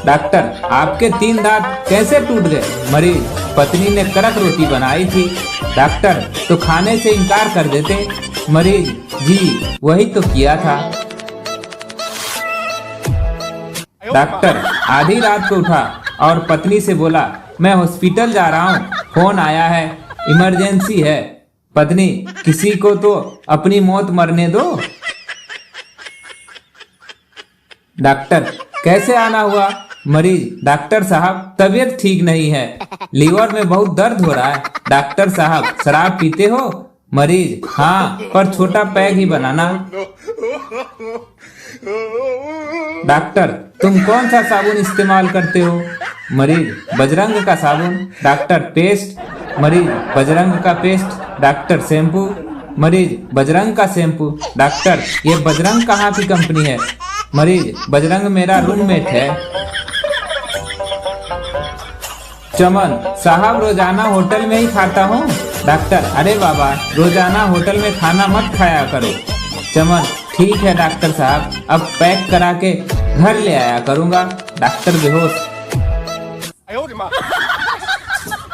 Doctor, आपके 3 दांत कैसे टूट गए? मरीज, पत्नी ने कड़क रोटी बनाई थी। डॉक्टर, तो खाने से इनकार कर देते। मरीज, जी वही तो किया था। डॉक्टर आधी रात को उठा और पत्नी से बोला, मैं हॉस्पिटल जा रहा हूँ, फोन आया है, इमरजेंसी है। पत्नी, किसी को तो अपनी मौत मरने दो। डॉक्टर, कैसे आना हुआ? मरीज, डॉक्टर साहब तबीयत ठीक नहीं है, लीवर में बहुत दर्द हो रहा है। डॉक्टर साहब, शराब पीते हो? मरीज, हाँ, पर छोटा पैग ही बनाना। डॉक्टर, तुम कौन सा साबुन इस्तेमाल करते हो? मरीज, बजरंग का साबुन। Doctor, paste? मरीज, बजरंग का पेस्ट। Doctor, shampoo? मरीज, बजरंग का शैम्पू। डॉक्टर, ये बजरंग कहाँ की कंपनी है? मरीज, बजरंग मेरा रूममेट है। चमन साहब, रोजाना होटल में ही खाता हूँ। डॉक्टर, अरे बाबा, रोजाना होटल में खाना मत खाया करो। चमन, ठीक है डॉक्टर साहब, अब पैक करा के घर ले आया करूँगा। डॉक्टर बेहोश।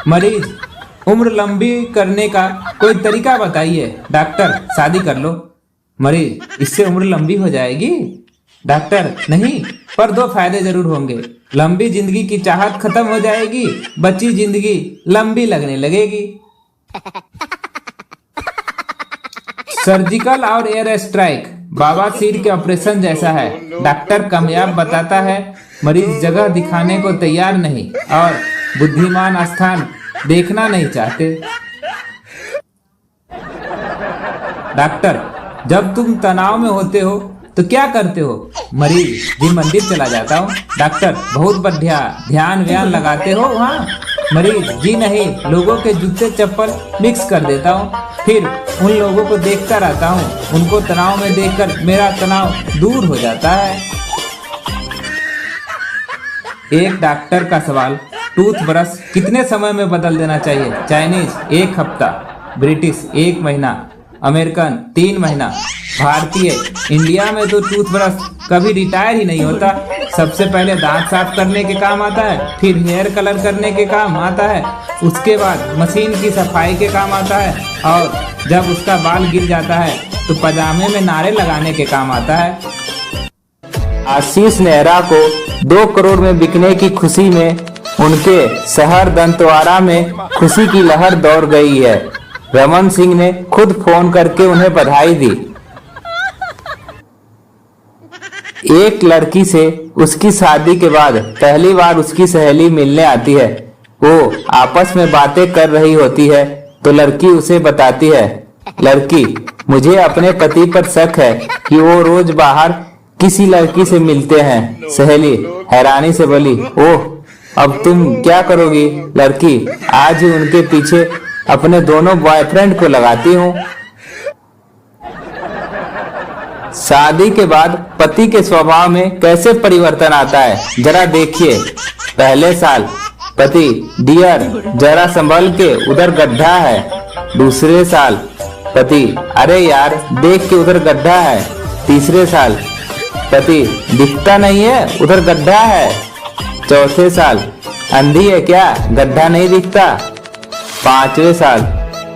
मरीज, उम्र लंबी करने का कोई तरीका बताइए। डॉक्टर, शादी कर लो। मरीज, इससे उम्र लंबी हो जाएगी? डॉक्टर, नहीं, पर 2 फायदे जरूर होंगे। लंबी जिंदगी की चाहत खत्म हो जाएगी, बची जिंदगी लंबी लगने लगेगी। सर्जिकल और एयर स्ट्राइक बवासीर के ऑपरेशन जैसा है। डॉक्टर कामयाब बताता है, मरीज जगह दिखाने को तैयार नहीं और बुद्धिमान स्थान देखना नहीं चाहते। डॉक्टर, जब तुम तनाव में होते हो तो क्या करते हो? मरीज, जी मंदिर चला जाता हूँ। डॉक्टर, बहुत बढ़िया, ध्यान व्यान लगाते हो वहाँ? मरीज, जी नहीं, लोगों के जूते चप्पल मिक्स कर देता हूँ, फिर उन लोगों को देखता रहता हूँ, उनको तनाव में देखकर मेरा तनाव दूर हो जाता है। एक डॉक्टर का सवाल, टूथब्रश कितने समय में बदल देना चाहिए? चाइनीज, 1 हफ्ता। ब्रिटिश, 1 महीना। अमेरिकन, 3 महीना। भारतीय, इंडिया में तो टूथब्रश कभी रिटायर ही नहीं होता। सबसे पहले दांत साफ करने के काम आता है, फिर हेयर कलर करने के काम आता है, उसके बाद मशीन की सफाई के काम आता है, और जब उसका बाल गिर जाता है तो पजामे में नारे लगाने के काम आता है। आशीष नेहरा को 2 करोड़ में बिकने की खुशी में उनके शहर दंतवाड़ा में खुशी की लहर दौड़ गई है। रमन सिंह ने खुद फोन करके उन्हें बधाई दी। एक लड़की से उसकी शादी के बाद पहली बार उसकी सहेली मिलने आती है। वो आपस में बातें कर रही होती है तो लड़की उसे बताती है, लड़की, मुझे अपने पति पर शक है कि वो रोज बाहर किसी लड़की से मिलते हैं। सहेली हैरानी से बोली, ओह, अब तुम क्या करोगी? लड़की, आज ही उनके पीछे अपने दोनों बॉयफ्रेंड को लगाती हूँ। शादी के बाद पति के स्वभाव में कैसे परिवर्तन आता है, जरा देखिए। पहले साल, पति, डियर, जरा संभल के, उधर गड्ढा है। दूसरे साल, पति, अरे यार देख के, उधर गड्ढा है। तीसरे साल, पति, दिखता नहीं है, उधर गड्ढा है। चौथे साल, अंधी है क्या, गड्ढा नहीं दिखता। 5वें साल,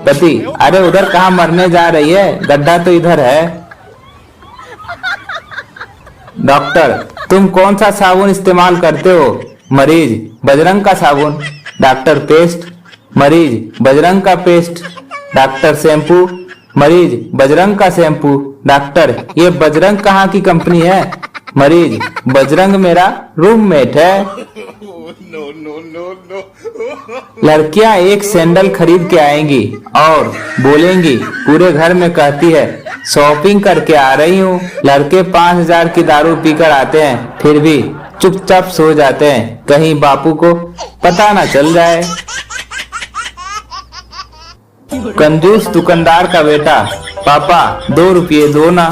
पति, अरे उधर कहाँ मरने जा रही है, गड्ढा तो इधर है। डॉक्टर, तुम कौन सा साबुन इस्तेमाल करते हो? मरीज, बजरंग का साबुन। Doctor, paste? मरीज, बजरंग का पेस्ट। Doctor, shampoo? मरीज, बजरंग का शैम्पू। डॉक्टर, ये बजरंग कहाँ की कंपनी है? मरीज, बजरंग मेरा रूममेट है। लड़कियां एक सैंडल खरीद के आएंगी और बोलेंगी, पूरे घर में कहती है, शॉपिंग करके आ रही हूँ। लड़के 5000 की दारू पीकर आते हैं, फिर भी चुपचाप सो जाते हैं, कहीं बापू को पता ना चल जाए। कंजूस दुकानदार का बेटा, पापा 2 रुपये दो ना।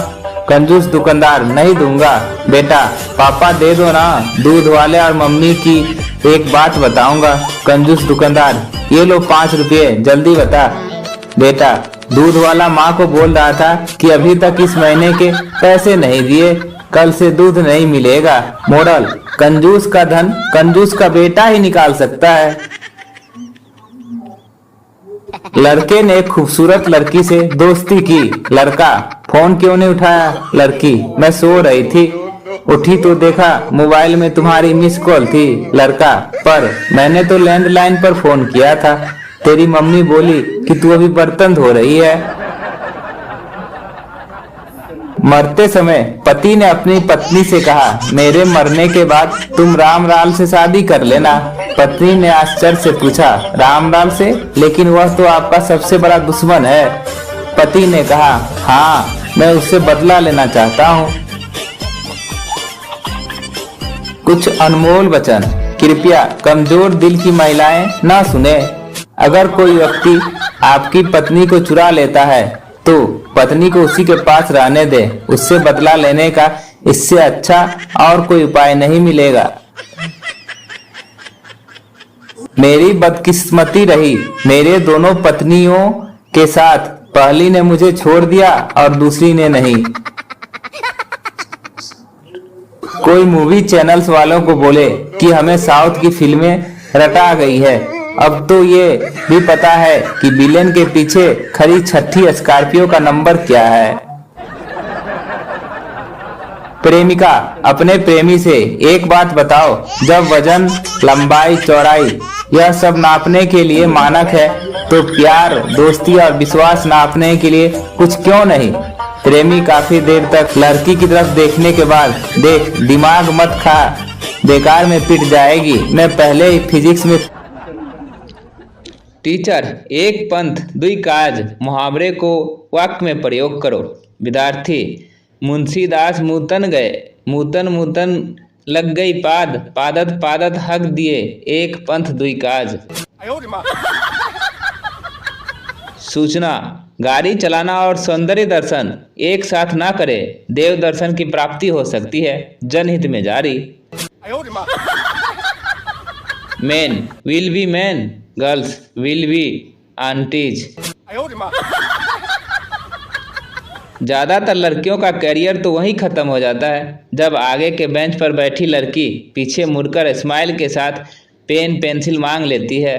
कंजूस दुकानदार, नहीं दूंगा। बेटा, पापा दे दो ना, दूध वाले और मम्मी की एक बात बताऊंगा। कंजूस दुकानदार, ये लो 5 रुपये, जल्दी बता। बेटा, दूध वाला माँ को बोल रहा था कि अभी तक इस महीने के पैसे नहीं दिए। कल से दूध नहीं मिलेगा। मोरल, कंजूस का धन कंजूस का बेटा ही निकाल सकता है। लड़के ने एक खूबसूरत लड़की से दोस्ती की। लड़का, फोन क्यों नहीं उठाया? लड़की, मैं सो रही थी, उठी तो देखा मोबाइल में तुम्हारी मिस कॉल थी। लड़का, पर मैंने तो लैंडलाइन पर फोन किया था। तेरी मम्मी बोली कि तू अभी बर्तन धो रही है। मरते समय पति ने अपनी पत्नी से कहा, मेरे मरने के बाद तुम रामलाल से शादी कर लेना। पत्नी ने आश्चर्य से पूछा, रामलाल से? लेकिन वह तो आपका सबसे बड़ा दुश्मन है। पति ने कहा, हाँ, मैं उससे बदला लेना चाहता हूँ। कुछ अनमोल वचन कृपया कमजोर दिल की महिलाएं ना सुने। अगर कोई व्यक्ति आपकी पत्नी को चुरा लेता है तो पत्नी को उसी के पास रहने दे। उससे बदला लेने का इससे अच्छा और कोई उपाय नहीं मिलेगा। मेरी बदकिस्मती रही मेरे दोनों पत्नियों के साथ। पहली ने मुझे छोड़ दिया और दूसरी ने नहीं। कोई मूवी चैनल्स वालों को बोले कि हमें साउथ की फिल्में रटा गई है। अब तो ये भी पता है कि विलेन के पीछे खड़ी छठी स्कॉर्पियो का नंबर क्या है। प्रेमिका अपने प्रेमी से, एक बात बताओ, जब वजन, लंबाई, चौड़ाई यह सब नापने के लिए मानक है तो प्यार, दोस्ती और विश्वास नापने के लिए कुछ क्यों नहीं? प्रेमी काफी देर तक लड़की की तरफ देखने के बाद, देख, दिमाग मत खा, बेकार में पिट जाएगी। मैं पहले ही फिजिक्स में। टीचर, एक पंथ दुई काज मुहावरे को वाक्य में प्रयोग करो। विद्यार्थी, मुंशीदास मूतन गए, मूतन मूतन लग गई पाद, पादत पादत हक दिए, एक पंथ दुई काज। सूचना, गाड़ी चलाना और सौंदर्य दर्शन एक साथ ना करे, देव दर्शन की प्राप्ति हो सकती है। जनहित में जारी। Man will be man, girls will be aunties. ज्यादातर लड़कियों का करियर तो वहीं खत्म हो जाता है जब आगे के बेंच पर बैठी लड़की पीछे मुड़कर स्माइल के साथ पेन पेंसिल मांग लेती है।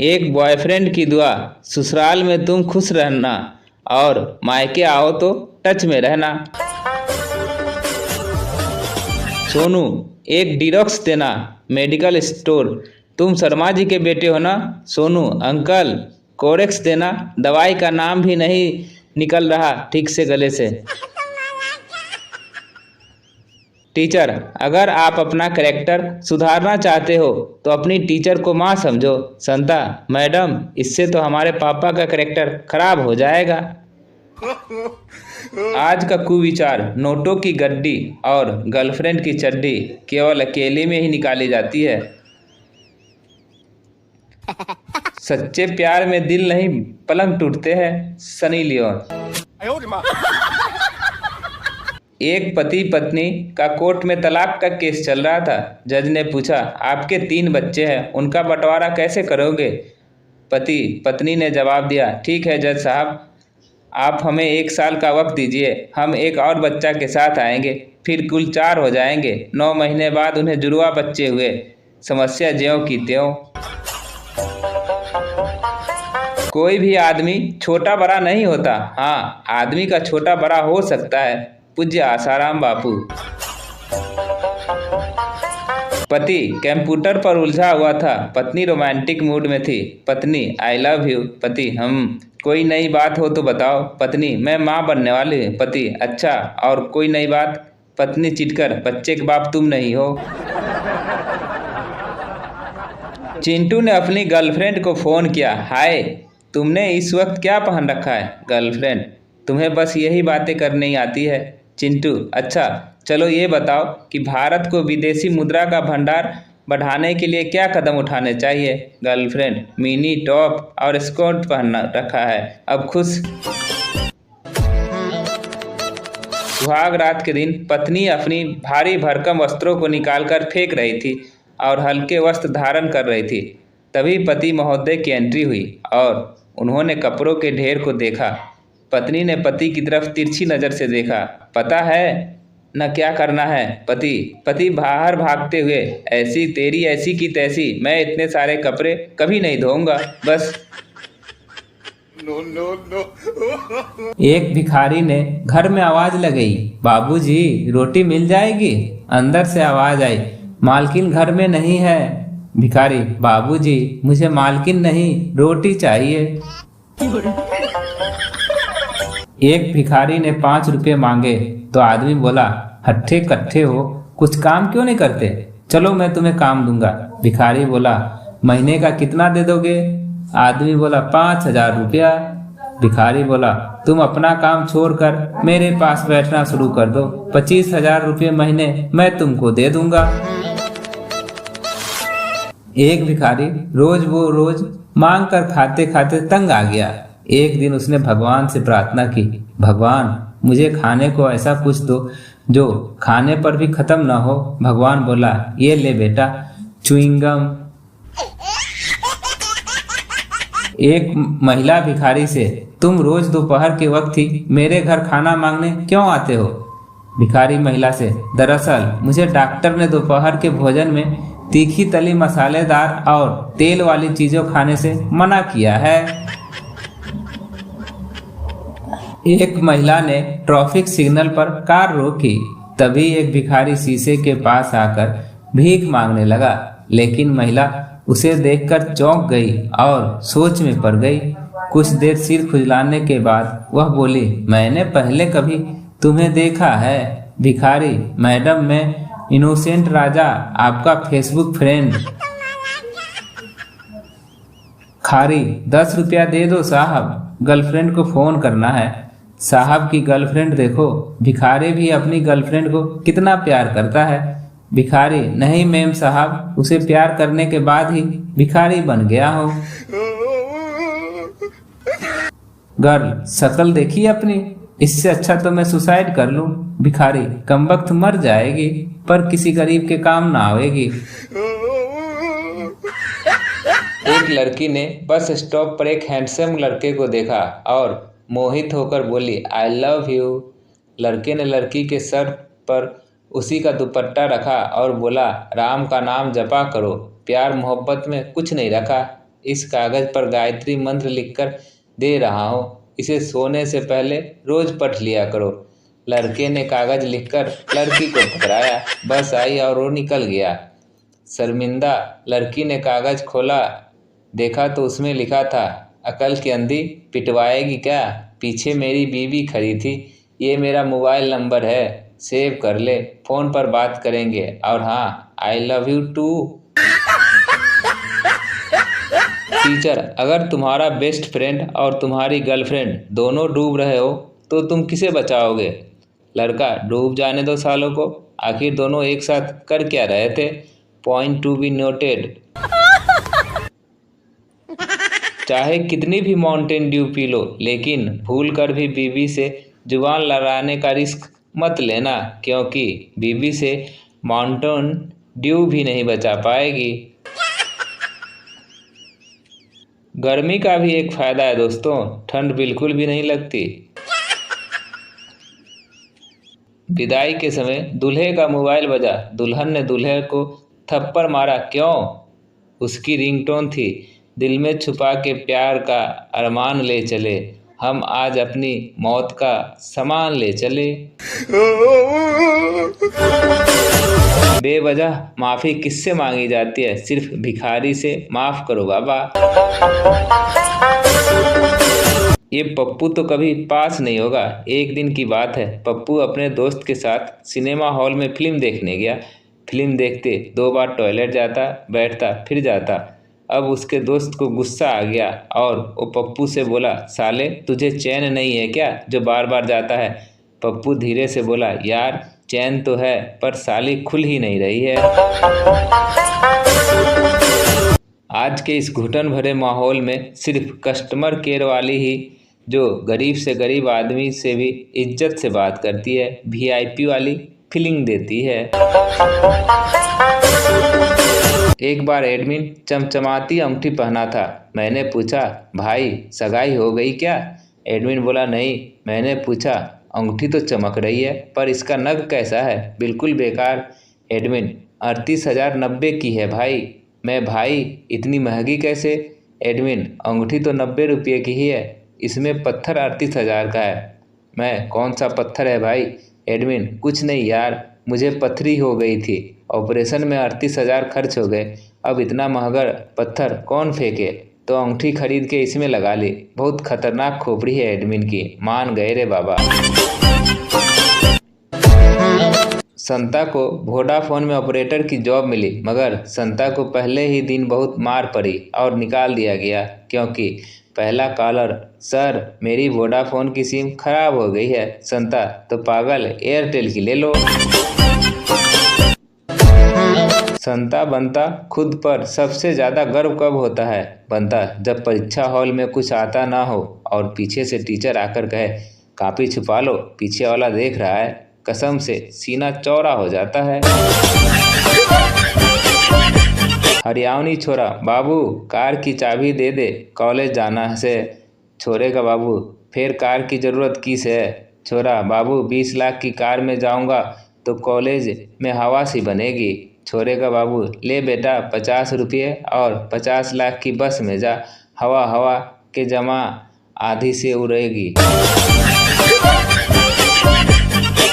एक बॉयफ्रेंड की दुआ, ससुराल में तुम खुश रहना और मायके आओ तो टच में रहना। सोनू, एक डिरॉक्स देना, मेडिकल स्टोर। तुम शर्मा जी के बेटे हो ना? सोनू, अंकल कोरेक्स देना, दवाई का नाम भी नहीं निकल रहा ठीक से गले से। टीचर, अगर आप अपना कैरेक्टर सुधारना चाहते हो तो अपनी टीचर को माँ समझो। संता, मैडम, इससे तो हमारे पापा का कैरेक्टर खराब हो जाएगा। आज का कुविचार, नोटों की गड्डी और गर्लफ्रेंड की चड्डी केवल अकेले में ही निकाली जाती है। सच्चे प्यार में दिल नहीं पलंग टूटते हैं। Sunny Leone. एक पति पत्नी का कोर्ट में तलाक का केस चल रहा था। जज ने पूछा, आपके 3 बच्चे हैं, उनका बंटवारा कैसे करोगे? पति पत्नी ने जवाब दिया, ठीक है जज साहब, आप हमें 1 साल का वक्त दीजिए, हम एक और बच्चा के साथ आएंगे, फिर कुल 4 हो जाएंगे। 9 महीने बाद उन्हें जुड़वा बच्चे हुए। समस्या ज्यों की त्यों। कोई भी आदमी छोटा बड़ा नहीं होता, हाँ, आदमी का छोटा बड़ा हो सकता है। पूज्य आसाराम बापू। पति कंप्यूटर पर उलझा हुआ था, पत्नी रोमांटिक मूड में थी। पत्नी, आई लव यू। पति, कोई नई बात हो तो बताओ। पत्नी, मैं माँ बनने वाली हूँ। पति, अच्छा, और कोई नई बात? पत्नी चिढ़कर, बच्चे के बाप तुम नहीं हो। चिंटू ने अपनी गर्लफ्रेंड को फोन किया, हाय, तुमने इस वक्त क्या पहन रखा है? गर्लफ्रेंड, तुम्हें बस यही बातें करनी आती है। चिंटू, अच्छा, चलो ये बताओ कि भारत को विदेशी मुद्रा का भंडार बढ़ाने के लिए क्या कदम उठाने चाहिए? गर्लफ्रेंड, मिनी टॉप और स्कर्ट पहन रखा है, अब खुश। सुहाग रात के दिन पत्नी अपनी भारी भरकम वस्त्रों को निकालकर फेंक रही थी और हल्के वस्त्र धारण कर रही थी। तभी पति महोदय की एंट्री हुई और उन्होंने कपड़ों के ढेर को देखा। पत्नी ने पति की तरफ तिरछी नजर से देखा। पता है न क्या करना है? पति बाहर भागते हुए, ऐसी तेरी ऐसी की तैसी, मैं इतने सारे कपड़े कभी नहीं धोऊंगा, बस। एक भिखारी ने घर में आवाज लगाई, बाबूजी रोटी मिल जाएगी? अंदर से आवाज आई, मालकिन घर में नहीं है। भिखारी, बाबूजी मुझे मालकिन नहीं, रोटी चाहिए। एक भिखारी ने 5 रुपये मांगे तो आदमी बोला, हट्ठे कट्ठे हो, कुछ काम क्यों नहीं करते? चलो मैं तुम्हें काम दूंगा। भिखारी बोला, महीने का कितना दे दोगे? आदमी बोला, 5,000 रुपया। भिखारी बोला, तुम अपना काम छोड़कर मेरे पास बैठना शुरू कर दो, 25,000 रुपये महीने मैं तुमको दे दूंगा। एक भिखारी रोज मांग कर खाते खाते तंग आ गया। एक दिन उसने भगवान से प्रार्थना की, भगवान मुझे खाने को ऐसा कुछ दो जो खाने पर भी खत्म न हो। भगवान बोला, ये ले बेटा, च्युइंगम। एक महिला भिखारी से, तुम रोज दोपहर के वक्त ही मेरे घर खाना मांगने क्यों आते हो? भिखारी महिला से, दरअसल मुझे डॉक्टर ने दोपहर के भोजन में तीखी तली मसालेदार और तेल वाली चीजों खाने से मना किया है। एक महिला ने ट्रैफिक सिग्नल पर कार रोकी, तभी एक भिखारी शीशे के पास आकर भीख मांगने लगा, लेकिन महिला उसे देखकर चौंक गई और सोच में पड़ गई। कुछ देर सिर खुजलाने के बाद वह बोली, मैंने पहले कभी तुम्हें देखा है। भिखारी, मैडम मैं इनोसेंट राजा, आपका फेसबुक फ्रेंड। खारी, 10 रुपया दे दो साहब, गर्लफ्रेंड को फोन करना है। साहब की गर्लफ्रेंड देखो, भिखारी भी अपनी गर्लफ्रेंड को कितना प्यार करता है। भिखारी, नहीं मैम साहब, उसे प्यार करने के बाद ही भिखारी बन गया हो। गर्ल, शक्ल देखी अपनी, इससे अच्छा तो मैं सुसाइड कर लूं। भिखारी, कमबख्त मर जाएगी पर किसी गरीब के काम ना आएगी। एक लड़की ने बस स्टॉप पर एक हैंडसम लड़के को देखा और मोहित होकर बोली, आई लव यू। लड़के ने लड़की के सर पर उसी का दुपट्टा रखा और बोला, राम का नाम जपा करो, प्यार मोहब्बत में कुछ नहीं रखा। इस कागज पर गायत्री मंत्र लिखकर दे रहा हूँ, इसे सोने से पहले रोज पढ़ लिया करो। लड़के ने कागज लिखकर लड़की को पकड़ाया, बस आई और वो निकल गया। शर्मिंदा लड़की ने कागज खोला, देखा तो उसमें लिखा था, अकल की अंधी पिटवाएगी क्या? पीछे मेरी बीवी खड़ी थी, ये मेरा मोबाइल नंबर है, सेव कर ले, फोन पर बात करेंगे, और हाँ, I love you too. Teacher, अगर तुम्हारा बेस्ट फ्रेंड और तुम्हारी गर्लफ्रेंड दोनों डूब रहे हो तो तुम किसे बचाओगे? लड़का, डूब जाने दो सालों को, आखिर दोनों एक साथ कर क्या रहे थे? Point to be noted. चाहे कितनी भी माउंटेन ड्यू पी लो, लेकिन भूल कर भी बीवी से जुबान लड़ाने का रिस्क मत लेना, क्योंकि बीवी से माउंटेन ड्यू भी नहीं बचा पाएगी। गर्मी का भी एक फायदा है दोस्तों, ठंड बिल्कुल भी नहीं लगती। विदाई के समय दूल्हे का मोबाइल बजा, दुल्हन ने दूल्हे को थप्पड़ मारा, क्यों? उसकी रिंगटोन थी, दिल में छुपा के प्यार का अरमान ले चले, हम आज अपनी मौत का सामान ले चले। बेवजह माफ़ी किससे मांगी जाती है? सिर्फ भिखारी से। माफ़ करो बाबा। ये पप्पू तो कभी पास नहीं होगा। एक दिन की बात है, पप्पू अपने दोस्त के साथ सिनेमा हॉल में फिल्म देखने गया। फिल्म देखते 2 बार टॉयलेट जाता, बैठता, फिर जाता। अब उसके दोस्त को गुस्सा आ गया और वो पप्पू से बोला, साले तुझे चैन नहीं है क्या जो बार बार जाता है? पप्पू धीरे से बोला, यार चैन तो है पर साली खुल ही नहीं रही है। आज के इस घुटन भरे माहौल में सिर्फ कस्टमर केयर वाली ही जो गरीब से गरीब आदमी से भी इज्जत से बात करती है, वीआईपी वाली फीलिंग देती है। एक बार एडमिन चमचमाती अंगूठी पहना था। मैंने पूछा, भाई सगाई हो गई क्या? एडमिन बोला, नहीं, मैंने पूछा, अंगूठी तो चमक रही है पर इसका नग कैसा है, बिल्कुल बेकार। एडमिन, 38,090 की है भाई। मैं, भाई इतनी महंगी कैसे? एडमिन, अंगूठी तो 90 रुपये की ही है, इसमें पत्थर 38,000 का है। मैं, कौन सा पत्थर है भाई? एडमिन, कुछ नहीं यार, मुझे पथरी हो गई थी, ऑपरेशन में 38,000 खर्च हो गए, अब इतना महंगा पत्थर कौन फेंके, तो अंगूठी खरीद के इसमें लगा ली। बहुत खतरनाक खोपड़ी है एडमिन की, मान गए रे बाबा। संता को वोडाफोन में ऑपरेटर की जॉब मिली, मगर संता को पहले ही दिन बहुत मार पड़ी और निकाल दिया गया, क्योंकि पहला कॉलर, सर मेरी वोडाफोन की सिम खराब हो गई है। संता, तो पागल, एयरटेल की ले लो। संता बनता खुद पर सबसे ज़्यादा गर्व कब होता है? बनता, जब परीक्षा हॉल में कुछ आता ना हो और पीछे से टीचर आकर कहे, कॉपी छुपा लो, पीछे वाला देख रहा है, कसम से सीना चौड़ा हो जाता है। हरियाणवी छोरा, बाबू कार की चाबी दे दे, कॉलेज जाना है। छोरे का बाबू, फिर कार की ज़रूरत किस है? छोरा, बाबू 20 लाख की कार में जाऊंगा तो कॉलेज में हवा सी बनेगी। छोरे का बाबू, ले बेटा 50 रुपये और 50 लाख की बस में जा, हवा हवा के जमा आधी से उड़ेगी।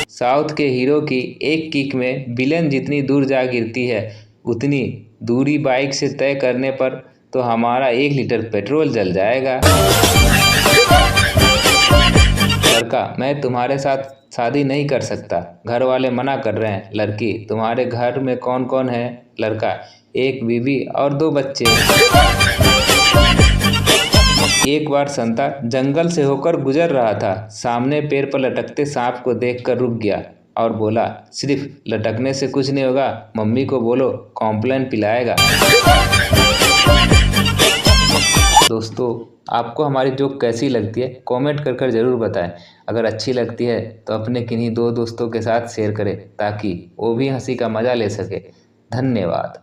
साउथ के हीरो की एक किक में विलेन जितनी दूर जा गिरती है, उतनी दूरी बाइक से तय करने पर तो हमारा 1 लीटर पेट्रोल जल जाएगा। लड़का, मैं तुम्हारे साथ शादी नहीं कर सकता, घर वाले मना कर रहे हैं। लड़की, तुम्हारे घर में कौन कौन है? लड़का, 1 बीवी और 2 बच्चे। एक बार संता जंगल से होकर गुजर रहा था, सामने पेड़ पर लटकते सांप को देखकर रुक गया और बोला, सिर्फ लटकने से कुछ नहीं होगा, मम्मी को बोलो कॉम्प्लेन पिलाएगा। दोस्तों, आपको हमारी जोक कैसी लगती है कमेंट कर ज़रूर बताएं। अगर अच्छी लगती है तो अपने किन्हीं 2 दोस्तों के साथ शेयर करें ताकि वो भी हंसी का मज़ा ले सके। धन्यवाद।